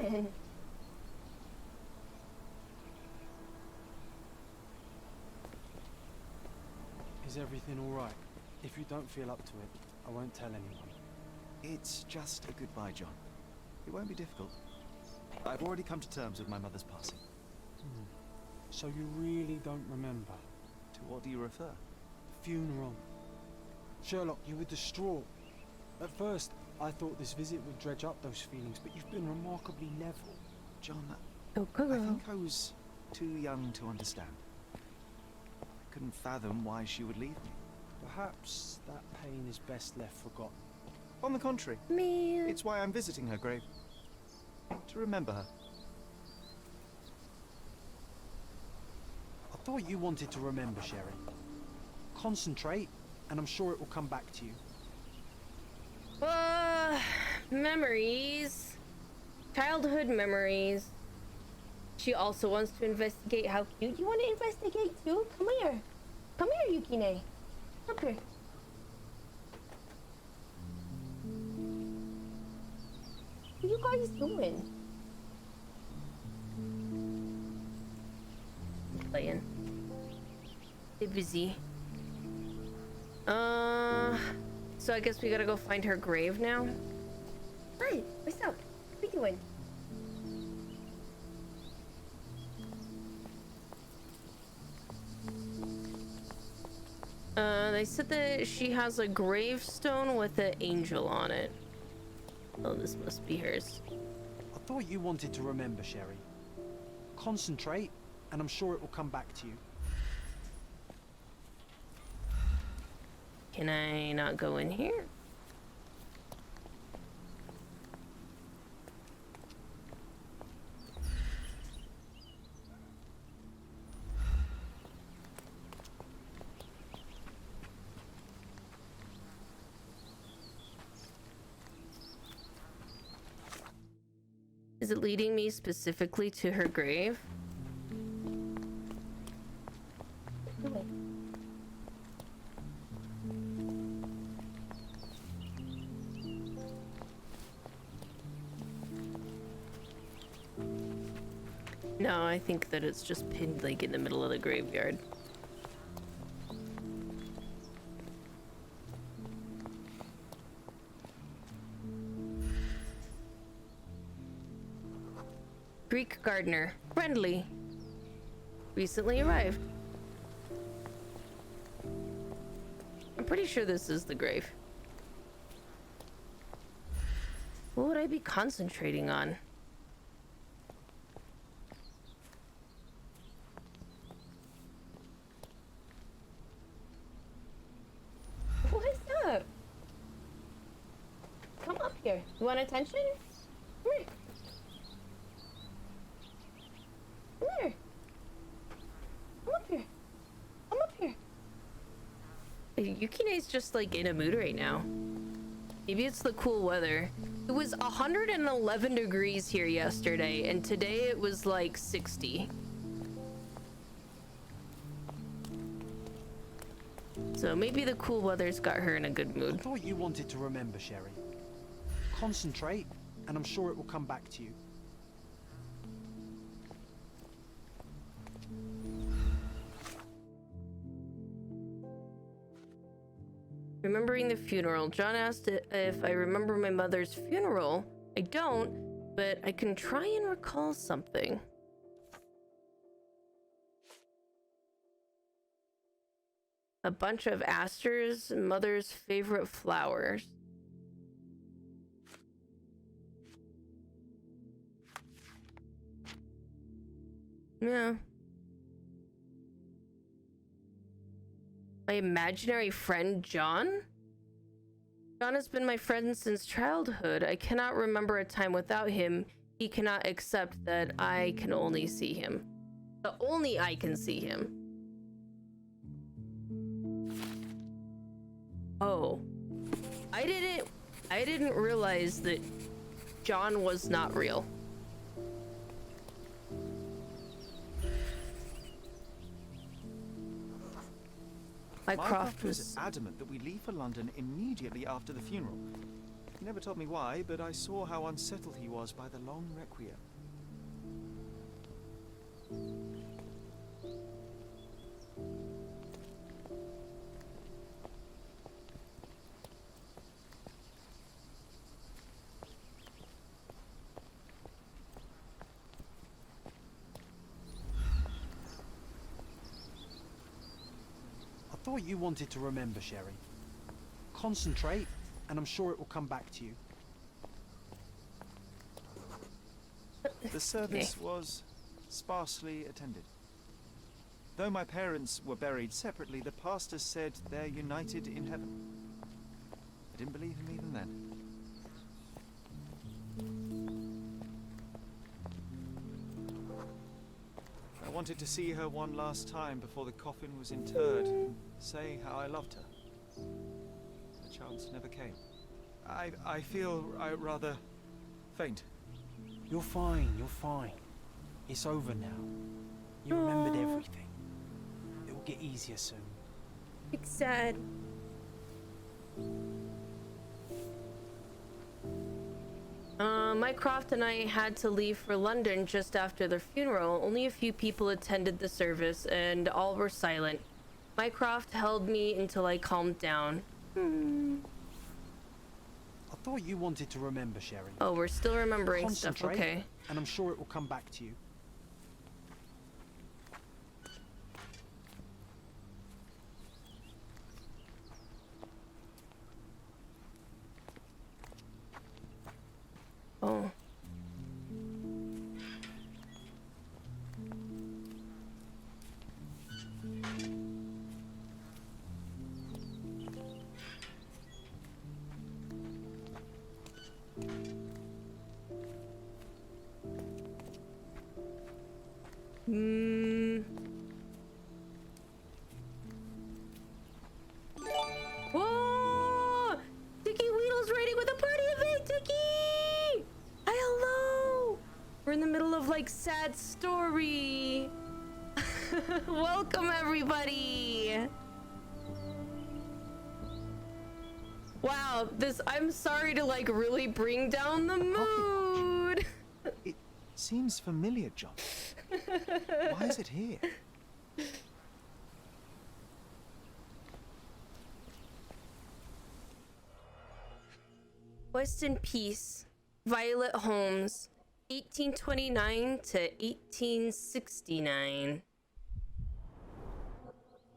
doing? Is everything all right? If you don't feel up to it, I won't tell anyone. It's just a goodbye, John. It won't be difficult. I've already come to terms with my mother's passing. So you really don't remember? To what do you refer? Funeral. Sherlock, you were distraught. At first, I thought this visit would dredge up those feelings, but you've been remarkably level. John, Oh, I think I was too young to understand. I couldn't fathom why she would leave me. Perhaps that pain is best left forgotten. On the contrary, Man. it's why I'm visiting her grave. To remember her. I thought you wanted to remember, Sherry. Concentrate, and I'm sure it will come back to you. Memories. Childhood memories. She also wants to investigate how cute. You want to investigate too? Come here. Come here, Yukine. Come here. What are you guys doing? Playing. Stay busy. So I guess we gotta go find her grave now. Hi, what's up? What are you doing? They said that she has a gravestone with an angel on it. Oh, this must be hers. I thought you wanted to remember, Sherry. Concentrate, and I'm sure it will come back to you. Can I not go in here? Is it leading me specifically to her grave? No, I think that it's just pinned like in the middle of the graveyard. Greek gardener, friendly. Recently arrived. I'm pretty sure this is the grave. What would I be concentrating on? What's up? Come up here. You want attention? Come here. Come here. Come up here. Come up here. Yukine's just like in a mood right now. Maybe it's the cool weather. It was 111 degrees here yesterday, and today it was like 60. So maybe the cool weather's got her in a good I mood. thought you wanted to remember, Sherry. Concentrate, and I'm sure it will come back to you. Remembering the funeral. John asked if I remember my mother's funeral. I don't, but I can try and recall something. A bunch of asters, mother's favorite flowers. Yeah. My imaginary friend, John? John has been my friend since childhood. I cannot remember a time without him. He cannot accept that I can only see him. But only I can see him. Oh. I didn't realize that John was not real. Mycroft was adamant that we leave for London immediately after the funeral. He never told me why, but I saw how unsettled he was by the long requiem. I thought you wanted to remember, Sherry. Concentrate, and I'm sure it will come back to you. The service was sparsely attended. Though my parents were buried separately, the pastor said they're united in heaven. I didn't believe him even then. I wanted to see her one last time before the coffin was interred and say how I loved her. The chance never came. I feel rather faint. You're fine, you're fine. It's over now. You remembered everything. It will get easier soon. It's sad. Mycroft and I had to leave for London just after the funeral. Only a few people attended the service and all were silent. Mycroft held me until I calmed down. I thought you wanted to remember, Sherry. Oh, we're still remembering stuff, Concentrate, okay. and I'm sure it will come back to you. Oh. Whoa! Tiki Weedle's raiding with a party of 8, Tiki! Hi, hello! We're in the middle of, like, sad story. Welcome, everybody! Wow, I'm sorry to, like, really bring down the mood. It seems familiar, John. Why is it here? Rest in peace, Violet Holmes, 1829 to 1869.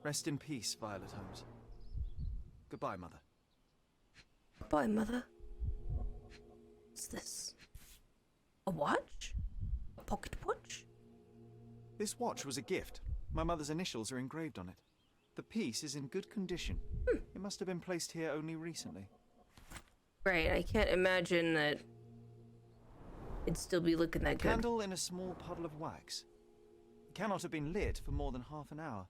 Rest in peace, Violet Holmes. Goodbye, Mother. Goodbye, Mother. What's this? A watch? A pocket watch? This watch was a gift. My mother's initials are engraved on it. The piece is in good condition. It must have been placed here only recently. Right, I can't imagine that it'd still be looking that good. Candle in a small puddle of wax. It cannot have been lit for more than half an hour.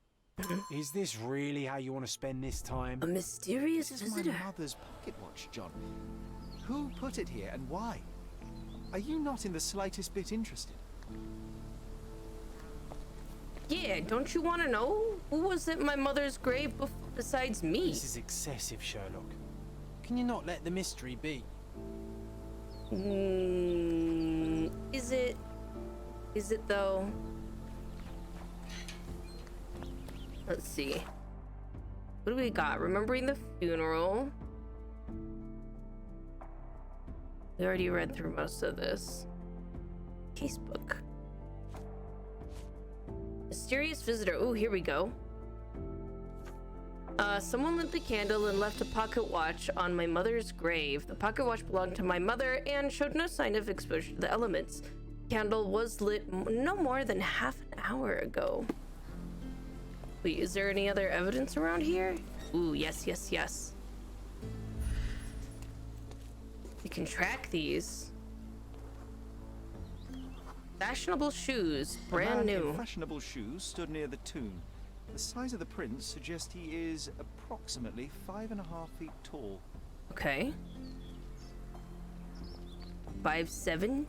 Is this really how you want to spend this time? A mysterious This is visitor. my mother's pocket watch, John. Who put it here and why? Are you not in the slightest bit interested? Yeah, don't you want to know? Who was at my mother's grave besides me? This is excessive, Sherlock. Can you not let the mystery be? Is it? Is it though? Let's see. What do we got? Remembering the funeral. We already read through most of this. Casebook. Mysterious visitor. Oh, here we go. Someone lit the candle and left a pocket watch on my mother's grave. The pocket watch belonged to my mother and showed no sign of exposure to the elements. The candle was lit no more than half an hour ago. Wait, is there any other evidence around here? Ooh, yes, yes, yes. We can track these. Fashionable shoes, brand A man new. in fashionable shoes stood near the tomb. The size of the prints suggests he is approximately 5.5 feet tall. Okay. 5'7".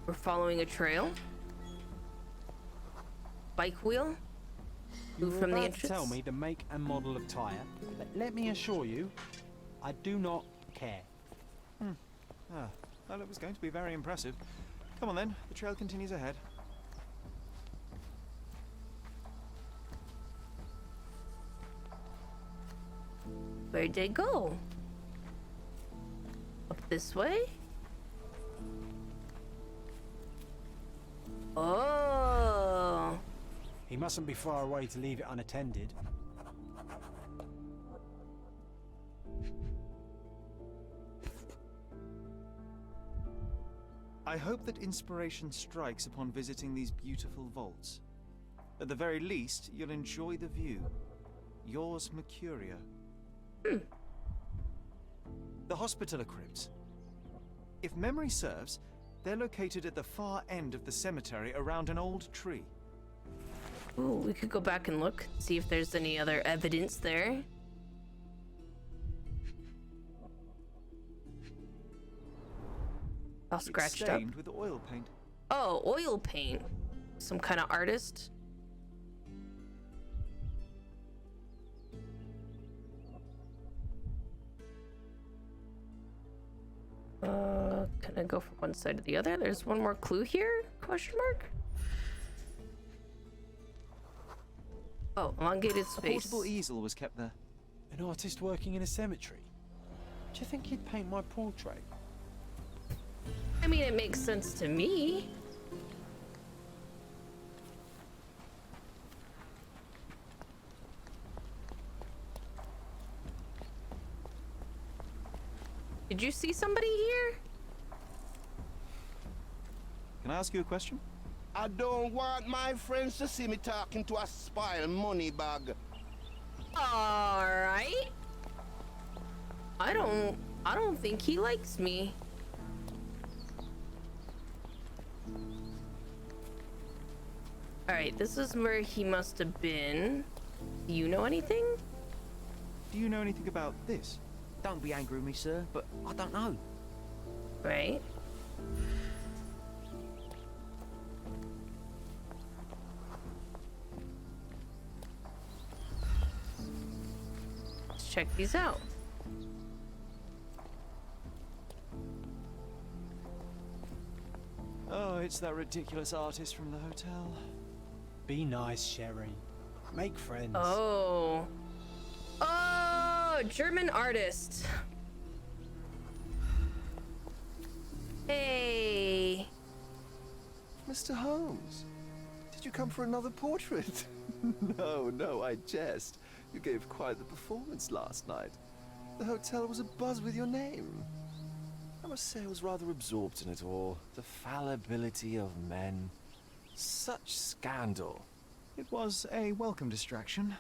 We're following a trail. Bike wheel. You were from the about to tell entrance? me the make and model of tyre, but let me assure you, I do not care. Ah, well, it was going to be very impressive. Come on then, the trail continues ahead. Where'd they go? Up this way? Oh. He mustn't be far away to leave it unattended. I hope that inspiration strikes upon visiting these beautiful vaults. At the very least, you'll enjoy the view. Yours, Mercuria. The Hospitaller Crypts. If memory serves, they're located at the far end of the cemetery around an old tree. Ooh, we could go back and look, see if there's any other evidence there. All scratched It's up. stained with oil paint. Oh, oil paint. Some kind of artist. Can I go from one side to the other? There's one more clue here? Question mark? Oh, elongated A space. portable easel was kept there. An artist working in a cemetery. Do you think he'd paint my portrait? I mean, it makes sense to me. Did you see somebody here? Can I ask you a question? I don't want my friends to see me talking to a spoiled money bag. All right. I don't think he likes me. All right, this is where he must have been. Do you know anything? Do you know anything about this? Don't be angry with me, sir, but I don't know. Right. Let's check these out. Oh, it's that ridiculous artist from the hotel. Be nice, Sherry. Make friends. Oh. Oh, German artist. Hey. Mr. Holmes, did you come for another portrait? No, I jest. You gave quite the performance last night. The hotel was abuzz with your name. I must say I was rather absorbed in it all. The fallibility of men. Such scandal. It was a welcome distraction.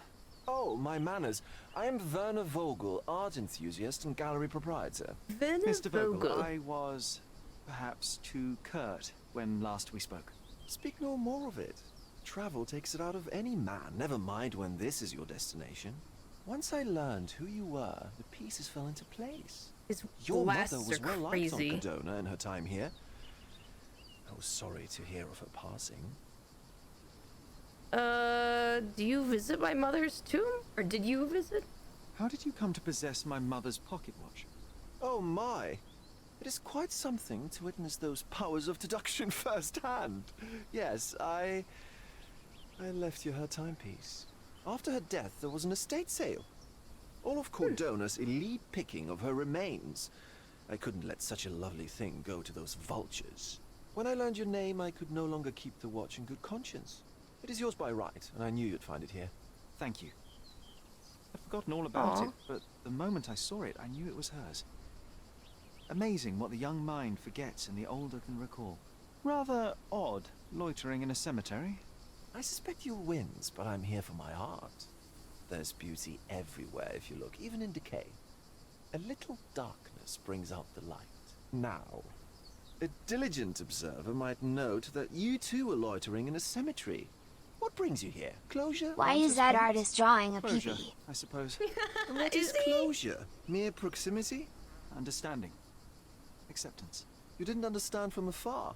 Oh, my manners. I am Werner Vogel, art enthusiast and gallery proprietor. Mr. Vogel, Vogel. I was perhaps too curt when last we spoke. Speak no more of it. Travel takes it out of any man, never mind when this is your destination. Once I learned who you were, the pieces fell into place. His Your glasses mother was are well liked on crazy. Cadona in her time here. I was sorry to hear of her passing. Do you visit my mother's tomb? Or did you visit? How did you come to possess my mother's pocket watch? Oh my! It is quite something to witness those powers of deduction firsthand. Yes, I left you her timepiece. After her death, there was an estate sale. All of Cordona's elite picking of her remains. I couldn't let such a lovely thing go to those vultures. When I learned your name, I could no longer keep the watch in good conscience. It is yours by right, and I knew you'd find it here. Thank you. I'd forgotten all about Aw. it, but the moment I saw it, I knew it was hers. Amazing what the young mind forgets and the older can recall. Rather odd, loitering in a cemetery. I suspect you'll wins, but I'm here for my art. There's beauty everywhere if you look, even in decay. A little darkness brings out the light. Now, a diligent observer might note that you too are loitering in a cemetery. What brings you here? Closure? Why is that Unsuspect? artist drawing a Closure, peepee? I suppose. And what Is is he? closure? Mere proximity? Understanding. Acceptance. You didn't understand from afar.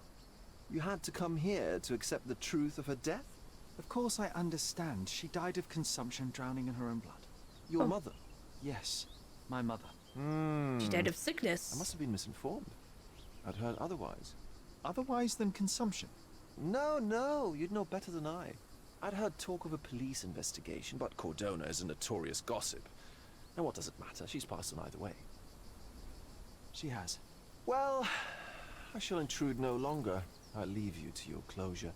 You had to come here to accept the truth of her death? Of course I understand. She died of consumption, drowning in her own blood. Your mother? Yes, my mother. She died of I sickness. must have been misinformed. I'd heard otherwise. Otherwise than consumption. No, you'd know better than I. I'd heard talk of a police investigation, but Cordona is a notorious gossip. And what does it matter? She's passed on either way. She has. Well, I shall intrude no longer. I'll leave you to your closure.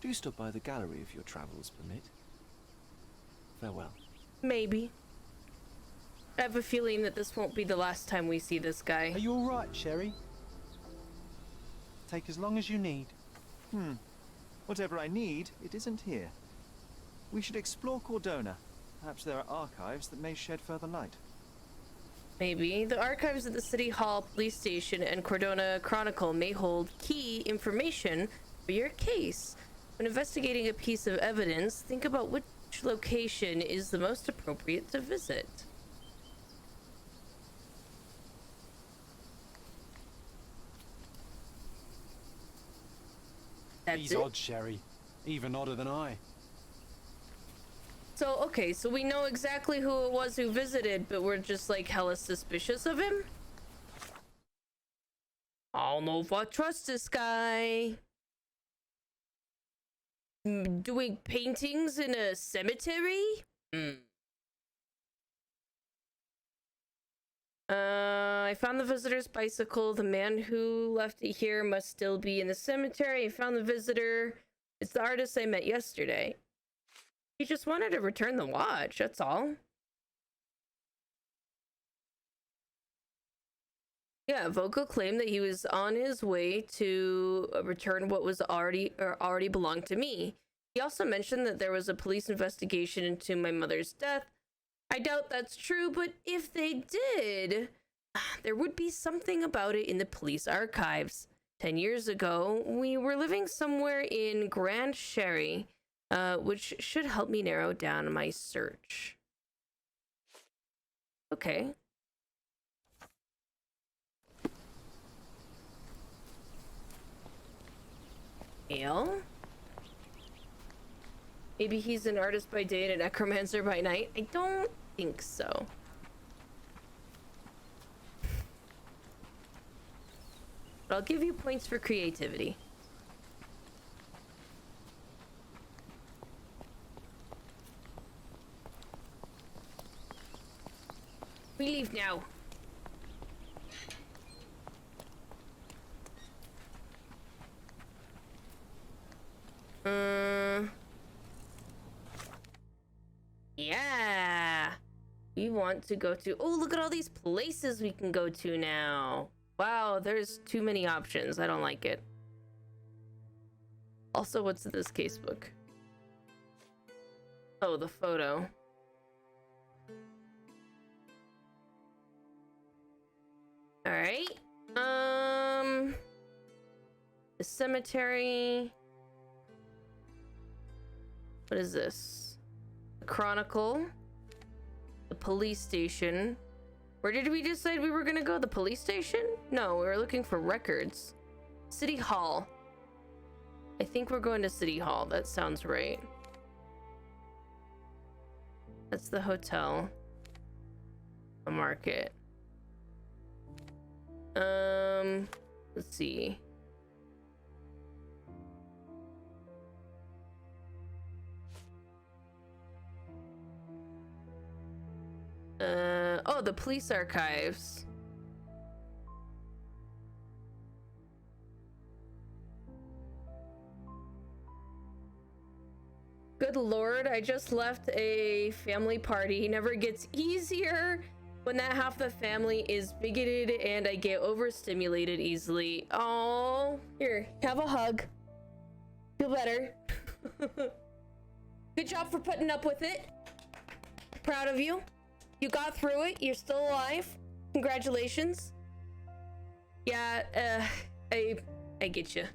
Do stop by the gallery if your travels permit. Farewell. Maybe. I have a feeling that this won't be the last time we see this guy. Are you all right, Sherry? Take as long as you need. Whatever I need, it isn't here. We should explore Cordona. Perhaps there are archives that may shed further light. Maybe. The archives of the City Hall Police Station and Cordona Chronicle may hold key information for your case. When investigating a piece of evidence, think about which location is the most appropriate to visit. That's He's it? odd, Sherry. Even odder than I. So, okay, so we know exactly who it was who visited, but we're just like hella suspicious of him? I don't know if I trust this guy. Doing paintings in a cemetery? I found the visitor's bicycle. The man who left it here must still be in the cemetery. I found the visitor. It's the artist I met yesterday. He just wanted to return the watch, that's all. Yeah, Vogel claimed that he was on his way to return what was already belonged to me. He also mentioned that there was a police investigation into my mother's death. I doubt that's true, but if they did, there would be something about it in the police archives. 10 years ago, we were living somewhere in Grand Sherry, which should help me narrow down my search. Okay. Ale? Maybe he's an artist by day and a necromancer by night? I don't think so. But I'll give you points for creativity. We leave now. Yeah. We want to go to... Oh, look at all these places we can go to now. Wow, there's too many options. I don't like it. Also, what's in this casebook? Oh, the photo. All right. The cemetery. What is this? The Chronicle. The police station. Where did we decide we were gonna go? The police station? No, we were looking for records. City Hall. I think we're going to City Hall. That sounds right. That's the hotel. The market. Let's see. Oh, the police archives. Good lord, I just left a family party. Never gets easier when that half the family is bigoted and I get overstimulated easily. Oh, here, have a hug. Feel better. Good job for putting up with it. Proud of you. You got through it. You're still alive. Congratulations. Yeah, I get you.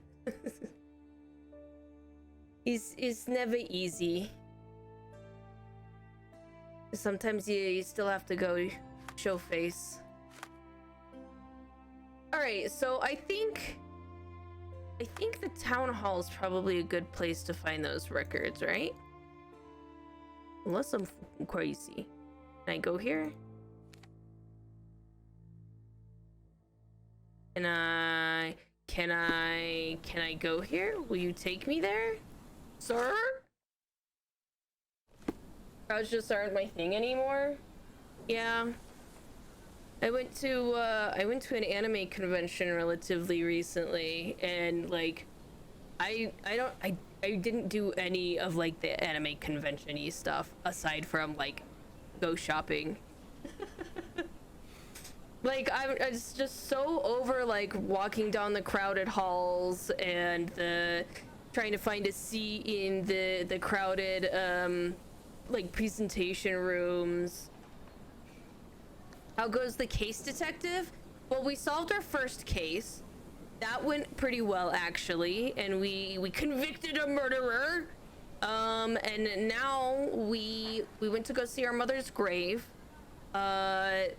It's never easy. Sometimes you still have to go show face. All right, so I think I think the town hall is probably a good place to find those records, right? Unless I'm fucking crazy. Can I go here? Can I go here? Will you take me there, sir? Crowds just aren't my thing anymore. Yeah. I went to an anime convention relatively recently, and like I didn't do any of like the anime convention-y stuff aside from like go shopping. Like I was just so over like walking down the crowded halls and the trying to find a seat in the crowded like presentation rooms. How goes the case, detective? Well, we solved our first case. That went pretty well, actually, and we convicted a murderer. And now we went to go see our mother's grave.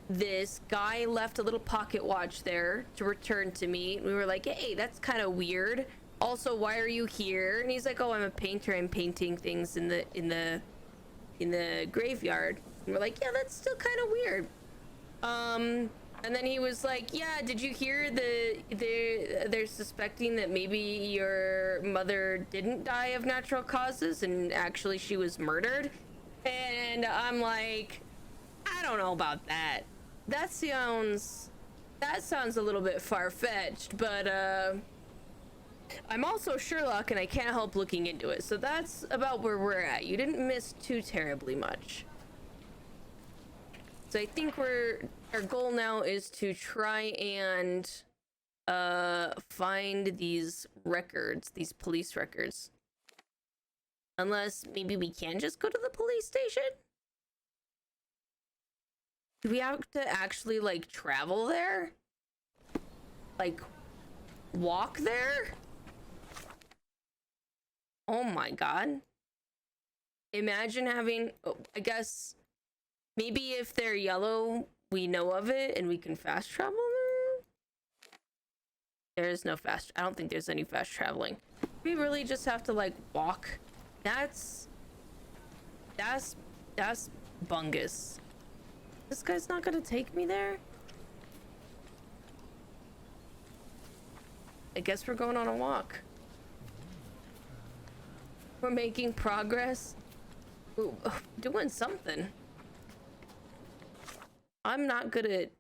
This guy left a little pocket watch there to return to me. We were like, hey, that's kind of weird. Also, why are you here? And he's like, oh, I'm a painter. I'm painting things in the graveyard. And we're like, yeah, that's still kind of weird. And then he was like, yeah, did you hear they're suspecting that maybe your mother didn't die of natural causes and actually she was murdered? And I'm like, I don't know about that. That sounds a little bit far-fetched, but I'm also Sherlock and I can't help looking into it. So that's about where we're at. You didn't miss too terribly much. So I think our goal now is to try and find these records, these police records. Unless maybe we can just go to the police station? Do we have to actually like travel there? Like walk there? Oh my god. Imagine having, oh, I guess maybe if they're yellow, we know of it and we can fast travel there? There is no fast, I don't think there's any fast traveling. We really just have to like walk. That's bungus. This guy's not gonna take me there? I guess we're going on a walk. We're making progress. Ooh, doing something. I'm not good at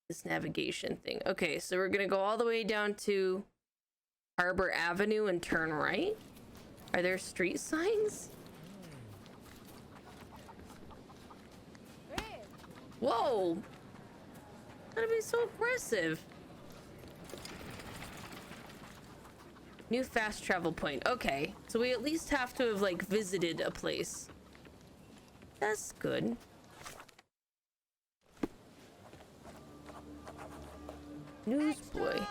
this navigation thing. Okay, so we're gonna go all the way down to Harbor Avenue and turn right. Are there street signs? Whoa! That'd be so aggressive. New fast travel point. Okay, so we at least have to have like visited a place. That's good. Newsboy.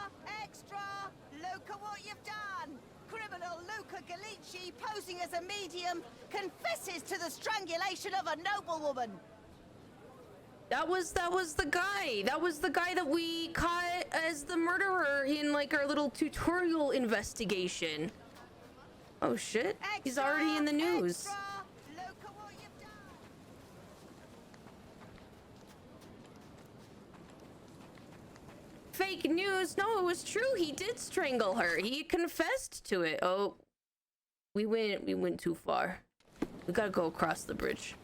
Extra! Look at what you've done! Criminal Luca Gallicci, posing as a medium, confesses to the strangulation of a noblewoman. That was the guy. That was the guy that we caught as the murderer in like our little tutorial investigation. Oh shit. He's already in the news. Extra! Look at what you've done! Fake news. No, it was true. He did strangle her. He confessed to it. Oh, we went too far. We gotta go across the bridge.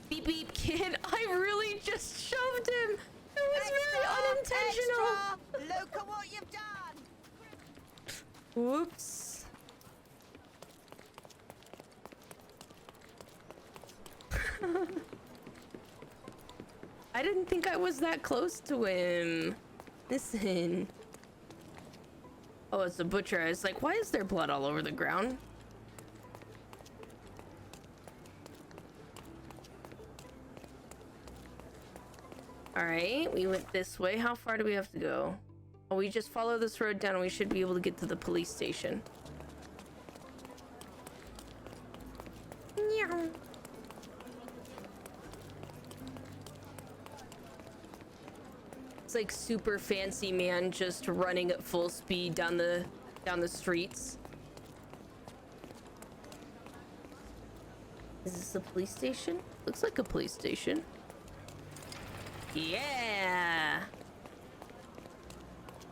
Beep beep, kid. I really just shoved him. It was very unintentional. Extra! Look at what you've done! Whoops. I didn't think I was that close to him. Listen. Oh, it's the butcher. I was like, why is there blood all over the ground? Alright, we went this way. How far do we have to go? Oh, we just follow this road down and we should be able to get to the police station. Meow. It's like super fancy man just running at full speed down the streets. Is this a police station? Looks like a police station. Yeah.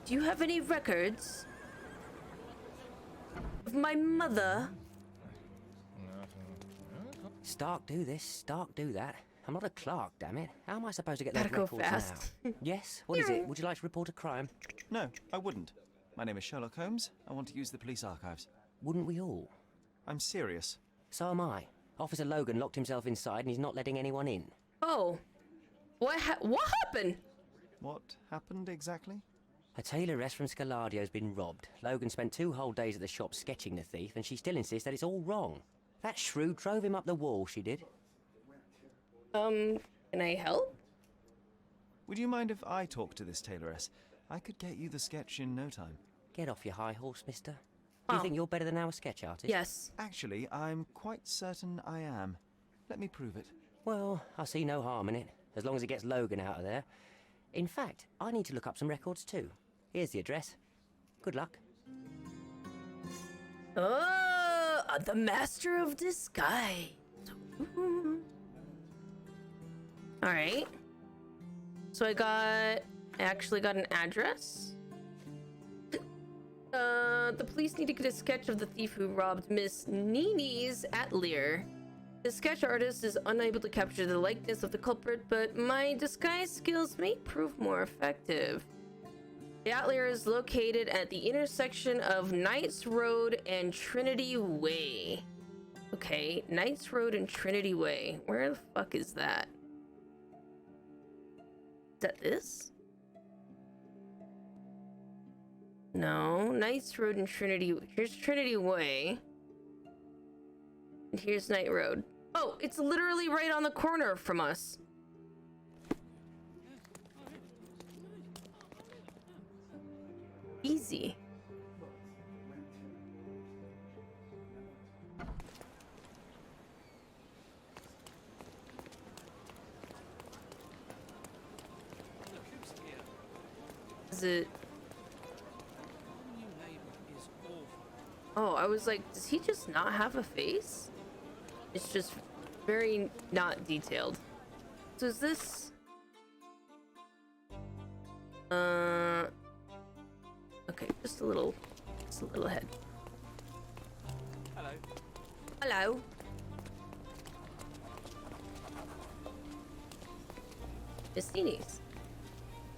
Do you have any records of my mother? Stark do this, Stark do that. I'm not a clerk, damn it. How am I supposed to get those Gotta go records fast. now? Yes? What is it? Would you like to report a crime? No, I wouldn't. My name is Sherlock Holmes. I want to use the police archives. Wouldn't we all? I'm serious. So am I. Officer Logan locked himself inside and he's not letting anyone in. Oh. What happened? What happened exactly? A tailoress from Scaladio's been robbed. Logan spent 2 whole days at the shop sketching the thief, and she still insists that it's all wrong. That shrew drove him up the wall, she did. Can I help? Would you mind if I talk to this tailoress? I could get you the sketch in no time. Get off your high horse, mister. Do you think you're better than our sketch artist? Yes. Actually, I'm quite certain I am. Let me prove it. Well, I see no harm in it, as long as it gets Logan out of there. In fact, I need to look up some records too. Here's the address. Good luck. Oh, the master of disguise. All right. So I actually got an address. The police need to get a sketch of the thief who robbed Miss Nini's atelier. The sketch artist is unable to capture the likeness of the culprit, but my disguise skills may prove more effective. The atelier is located at the intersection of Knights Road and Trinity Way. Okay, Knights Road and Trinity Way. Where the fuck is that? Is that this? No, Knights Road and Trinity. Here's Trinity Way. And here's Knight Road. Oh, it's literally right on the corner from us. Easy. Is it? Oh, I was like, does he just not have a face? It's just very not detailed. So is this? Okay, just a little ahead. Hello. Hello. Miss Nini's.